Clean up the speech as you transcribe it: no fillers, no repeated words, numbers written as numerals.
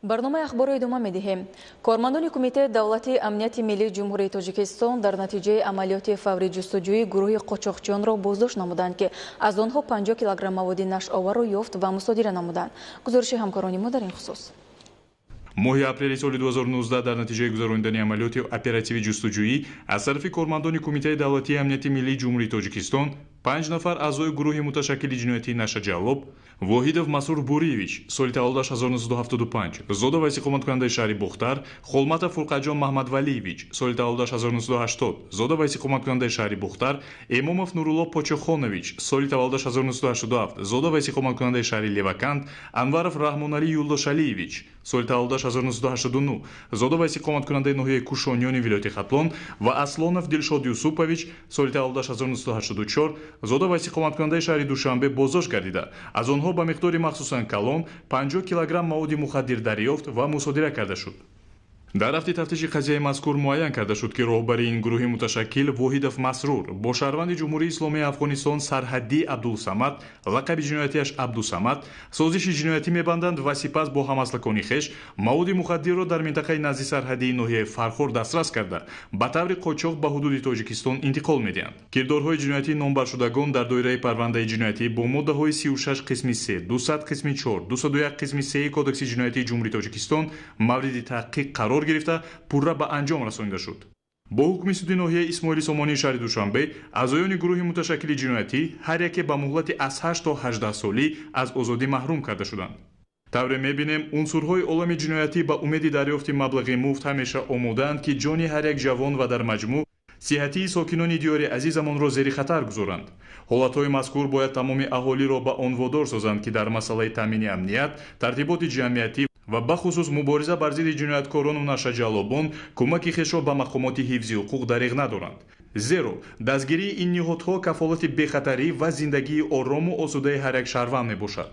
барномаи ахборро идома медиҳем. Кормандони Кумитаи давлати амнияти миллии Ҷумҳурии Тоҷикистон дар натиҷаи амалиёти фаври ҷустуҷӯи гурӯҳи қочоқчиёнро боздошт намуданд, ки аз онҳо 50 килограмм маводи нашъоварро ёфт ва мусодира намуданд. гузориши ҳамкорони мо дар ин хусус. моҳи апрели соли 2019 дар натиҷаи гузарондани амалиёти оперативи ҷустуҷӯӣ аз тарафи кормандони Кумитаи давлатии амнияти миллии Ҷумҳурии Тоҷикистон 5 нафар аъзои гурӯҳи муташаккили ҷиноятии Наша Ҷаллоб, Воҳидов Масрур Буриевич, соли таваллудаш 1975, Зода ва истиқоматкунандаи шаҳри Бухтар, Холматов Фурқатҷон Маҳмадвалиевич, соли таваллудаш 1980, Зода ва истиқоматкунандаи шаҳри Бухтар, Эмомов Нурулло Почохонович, соли таваллудаш 1987, Зода ва истиқоматкунандаи шаҳри Леваканд, Анваров Раҳмоналӣ Юлдошалиевич, соли таваллудаш 1989, Зода ва истиқоматкунандаи ноҳияи Кушонёни вилояти Хатлон ва Аслонов Дилшод Юсупович, соли таваллудаш 1984, Зода ва истиқоматкунандаи шаҳри Душанбе боздошт гардида, аз онҳо ба миқдори махсусан калон 50 килограмм маводи мухаддир дарёфт ва мусодира карда шуд. дар рафти тафтиши қазияи мазкур муайян карда шуд, ки роҳбари ин гурӯҳи муташаккил Воҳидов Масрур бо шаҳрванди Ҷумҳурии Исломии Афғонистон Сарҳаддӣ Абдулсамад, лақаби ҷиноятиаш Абдусамад, созиши ҷиноятӣ мебанданд ва сипас бо ҳамаслакони хеш маводи мухаддирро дар минтақаи назди сарҳадии ноҳияи Фархор дастрас карда ба таври қочоқ ба ҳудуди Тоҷикистон интиқол медиҳанд. кирдорҳои ҷиноятии номбаршудагон дар доираи парвандаи ҷиноятӣ бо моддаҳои 36 қисми 3, 200 қисми 4, 201 қисми 3 кодекси ҷиноятии Ҷумҳурии Тоҷикистон мавриди таҳқиқ қарор гирифта пурра ба анҷом расонида шуд. бо ҳукми суди ноҳияи Исмоили Сомонии шаҳри Душанбе азоёни гурӯҳи муташаккили ҷиноятӣ ҳар яке ба муҳлати аз 8 то 18 солӣ аз озодӣ маҳрум карда шуданд. тавре мебинем унсурҳои олами ҷиноятӣ ба умеди дарёфти маблағи муфт ҳамеша омодаанд, ки ҷони ҳар як ҷавон ва дар маҷмӯъ сиҳатии сокинони диёри азизамонро зери хатар гузоранд. ҳолатҳои мазкур бояд тамоми аҳолиро ба он водор созанд, ки дар масъалаи таъмини амният, тартиботи ҷамъиятӣ ва бахусус мубориза бар зидди ҷинояткорону нашаҷаллобон кӯмаки хешро ба мақомоти ҳифзи ҳуқуқ дариғ надоранд. зеро дастгирии ин ниҳодҳо кафолати бехатарӣ ва зиндагии орому осудаи ҳар як шаҳрванд мебошад.